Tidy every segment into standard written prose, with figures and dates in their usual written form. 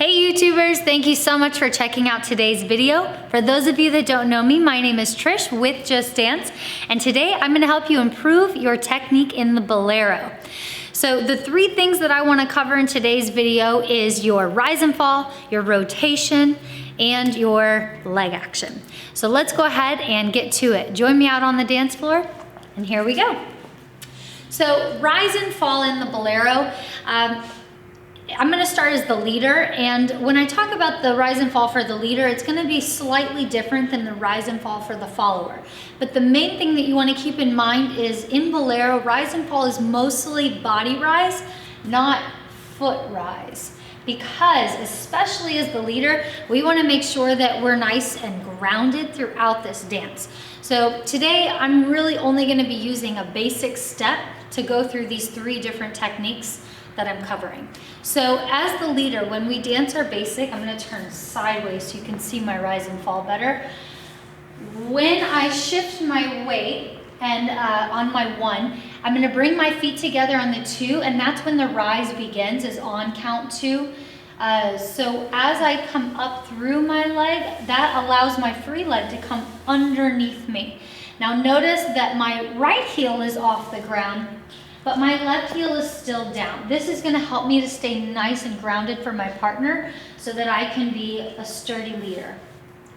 Hey YouTubers, thank you so much for checking out today's video. For those of you that don't know me, my name is Trish with Just Dance, and today I'm gonna help you improve your technique in the Bolero. So the three things that I wanna cover in today's video is your rise and fall, your rotation, and your leg action. So let's go ahead and get to it. Join me out on the dance floor, and here we go. So rise and fall in the Bolero, I'm gonna start as the leader, and when I talk about the rise and fall for the leader, it's gonna be slightly different than the rise and fall for the follower. But the main thing that you wanna keep in mind is in Bolero, rise and fall is mostly body rise, not foot rise. Because, especially as the leader, we wanna make sure that we're nice and grounded throughout this dance. So today, I'm really only gonna be using a basic step to go through these three different techniques that I'm covering. So as the leader, when we dance our basic, I'm gonna turn sideways so you can see my rise and fall better. When I shift my weight and on my one, I'm gonna bring my feet together on the two, and that's when the rise begins, is on count two. So as I come up through my leg, that allows my free leg to come underneath me. Now notice that my right heel is off the ground, but my left heel is still down. This is gonna help me to stay nice and grounded for my partner so that I can be a sturdy leader.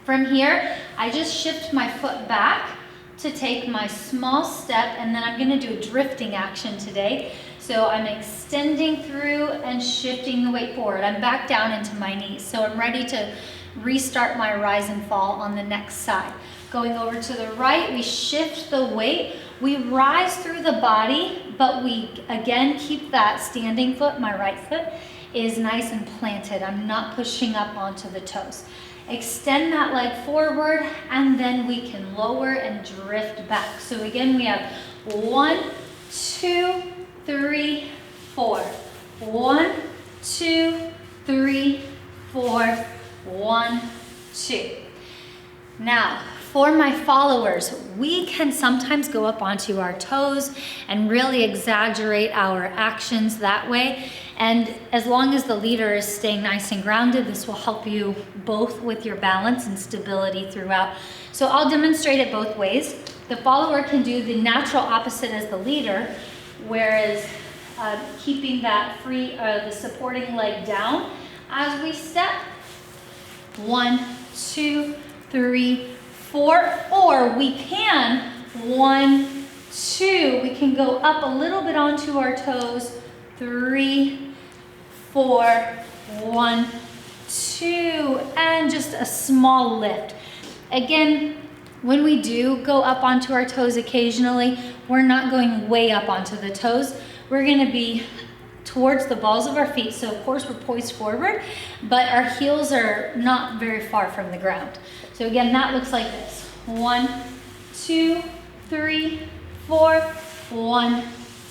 From here, I just shift my foot back to take my small step, and then I'm gonna do a drifting action today. So I'm extending through and shifting the weight forward. I'm back down into my knees. So I'm ready to restart my rise and fall on the next side. Going over to the right, we shift the weight. We rise through the body, but we again keep that standing foot. My right foot is nice and planted. I'm not pushing up onto the toes. Extend that leg forward, and then we can lower and drift back. So again, we have 1, 2, 3, 4. 1, 2, 3, 4. 1, 2. Now, for my followers, we can sometimes go up onto our toes and really exaggerate our actions that way. And as long as the leader is staying nice and grounded, this will help you both with your balance and stability throughout. So I'll demonstrate it both ways. The follower can do the natural opposite as the leader, whereas keeping that free, the supporting leg down as we step. 1, 2, 3, 4, or we can 1, 2, we can go up a little bit onto our toes. 3, 4, 1, 2, and just a small lift. Again, when we do go up onto our toes occasionally, we're not going way up onto the toes. We're gonna be towards the balls of our feet. So of course we're poised forward, but our heels are not very far from the ground. So again, that looks like this. 1, 2, 3, 4, 1,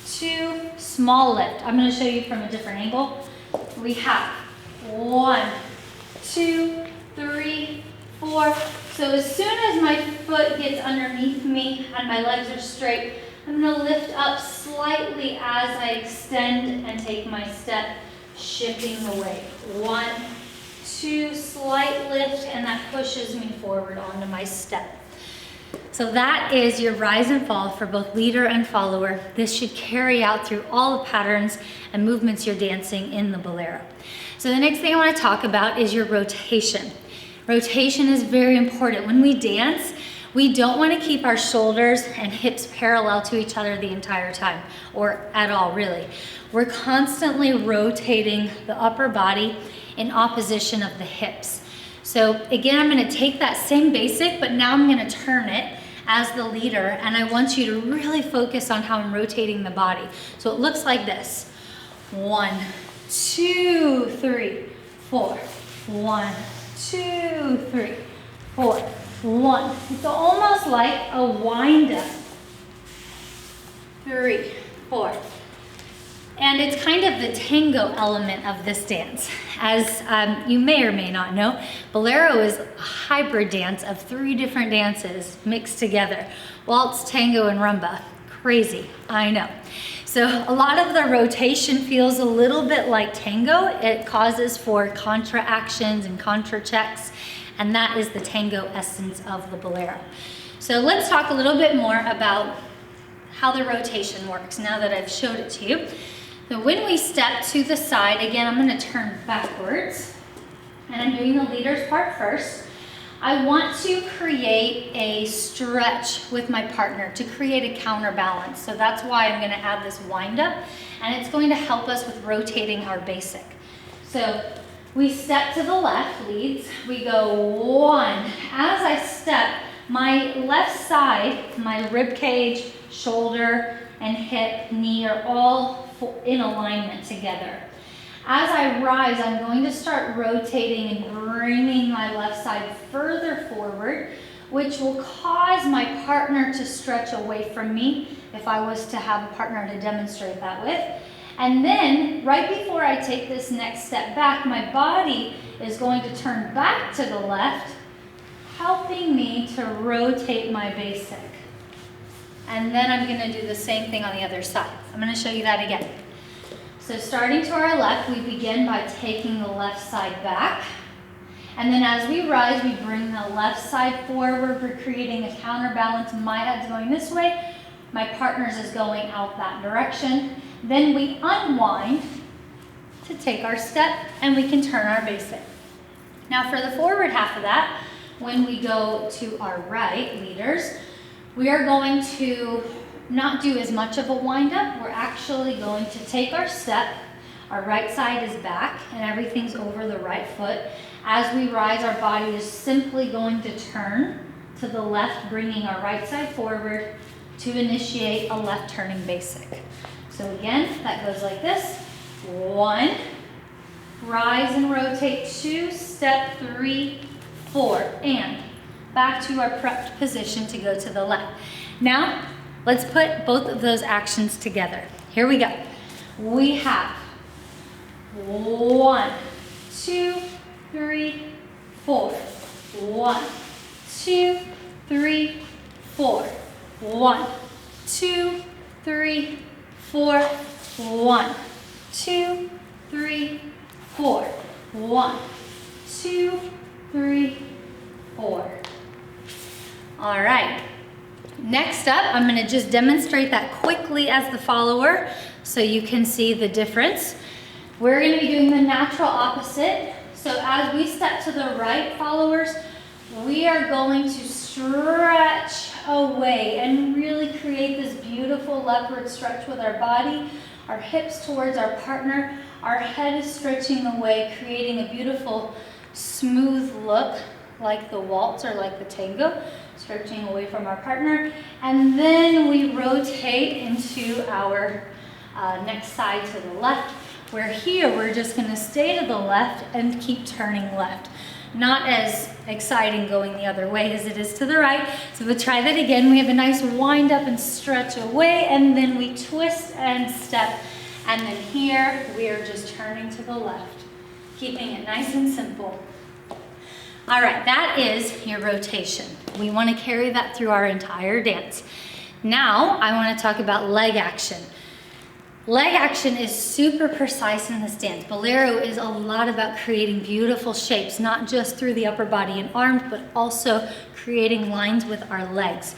2, small lift. I'm gonna show you from a different angle. We have 1, 2, 3, 4. So as soon as my foot gets underneath me and my legs are straight, I'm gonna lift up slightly as I extend and take my step, shifting the weight. 1, 2, slight lift, and that pushes me forward onto my step. So that is your rise and fall for both leader and follower. This should carry out through all the patterns and movements you're dancing in the Bolero. So the next thing I want to talk about is your rotation. Rotation is very important. When we dance, we don't want to keep our shoulders and hips parallel to each other the entire time, or at all really. We're constantly rotating the upper body in opposition of the hips. So again, I'm gonna take that same basic, but now I'm gonna turn it as the leader, and I want you to really focus on how I'm rotating the body. So it looks like this. 1, 2, 3, 4. 1, 2, 3, 4. 1. It's almost like a wind up. 3, 4. And it's kind of the tango element of this dance. As you may or may not know, Bolero is a hybrid dance of 3 different dances mixed together. Waltz, tango, and rumba. Crazy, I know. So a lot of the rotation feels a little bit like tango. It causes for contra actions and contra checks, and that is the tango essence of the Bolero. So let's talk a little bit more about how the rotation works now that I've showed it to you. So when we step to the side, again, I'm going to turn backwards, and I'm doing the leader's part first. I want to create a stretch with my partner to create a counterbalance. So that's why I'm going to add this wind up, and it's going to help us with rotating our basic. So we step to the left, leads. We go 1. As I step, my left side, my rib cage, shoulder, and hip, knee are all in alignment together. As I rise, I'm going to start rotating and bringing my left side further forward, which will cause my partner to stretch away from me if I was to have a partner to demonstrate that with. And then, right before I take this next step back, my body is going to turn back to the left, helping me to rotate my basic. And then I'm going to do the same thing on the other side. I'm going to show you that again. So starting to our left, we begin by taking the left side back. And then as we rise, we bring the left side forward. We're creating a counterbalance. My head's going this way. My partner's is going out that direction. Then we unwind to take our step, and we can turn our basic. Now for the forward half of that, when we go to our right, leaders, we are going to not do as much of a wind up. We're actually going to take our step. Our right side is back and everything's over the right foot. As we rise, our body is simply going to turn to the left, bringing our right side forward to initiate a left turning basic. So again, that goes like this. 1, rise and rotate. 2, step 3, 4, and back to our prepped position to go to the left. Now, let's put both of those actions together. Here we go. We have 1, 2, 3, 4. 1, 2, 3, 4. 1, 2, 3, 4. 1, 2, 3, 4. 1, 2, 3, 4. All right. Next up, I'm going to just demonstrate that quickly as the follower so you can see the difference. We're going to be doing the natural opposite. So as we step to the right, followers, we are going to stretch away and really create this beautiful leopard stretch with our body, our hips towards our partner, our head is stretching away, creating a beautiful smooth look like the waltz or like the tango, stretching away from our partner. And then we rotate into our next side to the left, where here we're just going to stay to the left and keep turning left. Not as exciting going the other way as it is to the right. So we'll try that again. We have a nice wind up and stretch away, and then we twist and step. And then here we are just turning to the left, keeping it nice and simple. All right, that is your rotation. We want to carry that through our entire dance. Now I want to talk about leg action. Leg action is super precise in this dance. Bolero is a lot about creating beautiful shapes, not just through the upper body and arms, but also creating lines with our legs.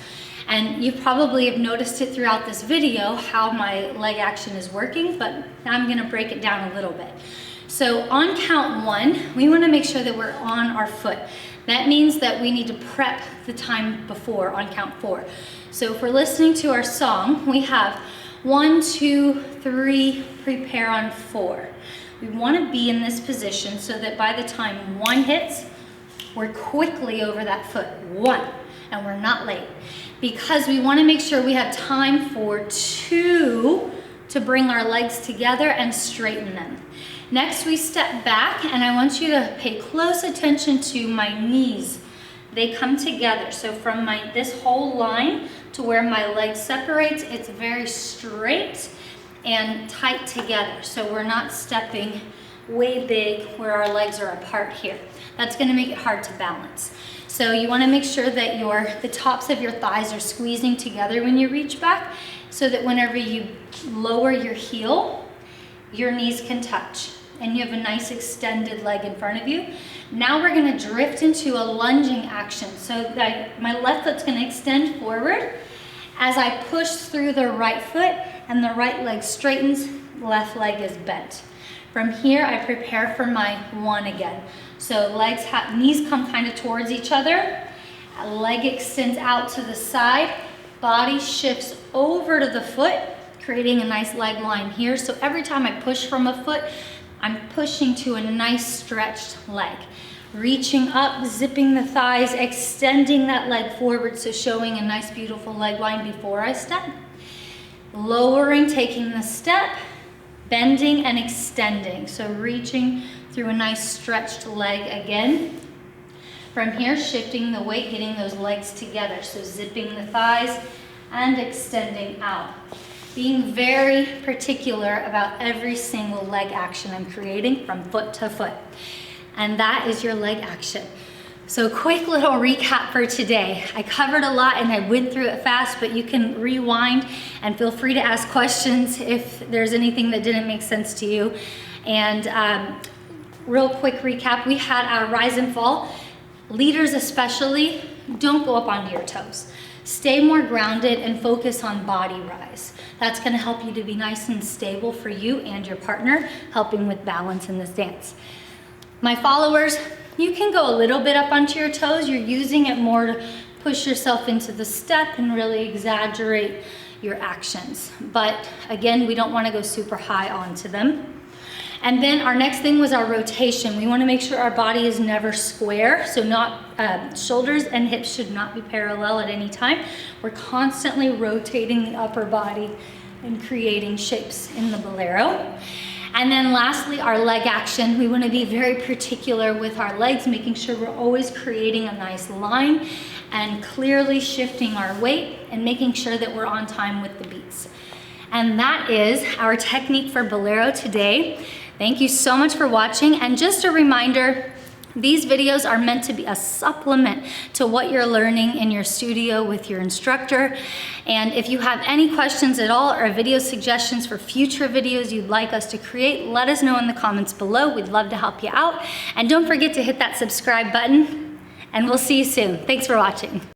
And you probably have noticed it throughout this video how my leg action is working, but now I'm going to break it down a little bit. So on count 1, we want to make sure that we're on our foot. That means that we need to prep the time before on count 4. So if we're listening to our song, we have 1, 2, 3, prepare on 4. We want to be in this position so that by the time 1 hits, we're quickly over that foot. 1, and we're not late. Because we want to make sure we have time for 2 to bring our legs together and straighten them. Next, we step back, and I want you to pay close attention to my knees. They come together. So from this whole line to where my leg separates, it's very straight and tight together. So we're not stepping way big where our legs are apart here. That's going to make it hard to balance. So you want to make sure that the tops of your thighs are squeezing together when you reach back, so that whenever you lower your heel, your knees can touch and you have a nice extended leg in front of you. Now we're gonna drift into a lunging action. So that my left foot's gonna extend forward as I push through the right foot and the right leg straightens, left leg is bent. From here, I prepare for my one again. So knees come kind of towards each other, leg extends out to the side, body shifts over to the foot, creating a nice leg line here. So every time I push from a foot, I'm pushing to a nice stretched leg. Reaching up, zipping the thighs, extending that leg forward, so showing a nice beautiful leg line before I step. Lowering, taking the step, bending and extending. So reaching through a nice stretched leg again. From here, shifting the weight, getting those legs together. So zipping the thighs and extending out. Being very particular about every single leg action I'm creating from foot to foot. And that is your leg action. So quick little recap for today. I covered a lot and I went through it fast, but you can rewind and feel free to ask questions if there's anything that didn't make sense to you. And real quick recap, we had our rise and fall. Leaders especially, don't go up onto your toes. Stay more grounded and focus on body rise. That's gonna help you to be nice and stable for you and your partner, helping with balance in this dance. My followers, you can go a little bit up onto your toes. You're using it more to push yourself into the step and really exaggerate your actions. But again, we don't wanna go super high onto them. And then our next thing was our rotation. We wanna make sure our body is never square, so shoulders and hips should not be parallel at any time. We're constantly rotating the upper body and creating shapes in the Bolero. And then lastly, our leg action. We wanna be very particular with our legs, making sure we're always creating a nice line and clearly shifting our weight and making sure that we're on time with the beats. And that is our technique for Bolero today. Thank you so much for watching. And just a reminder, these videos are meant to be a supplement to what you're learning in your studio with your instructor. And if you have any questions at all or video suggestions for future videos you'd like us to create, let us know in the comments below. We'd love to help you out. And don't forget to hit that subscribe button, and we'll see you soon. Thanks for watching.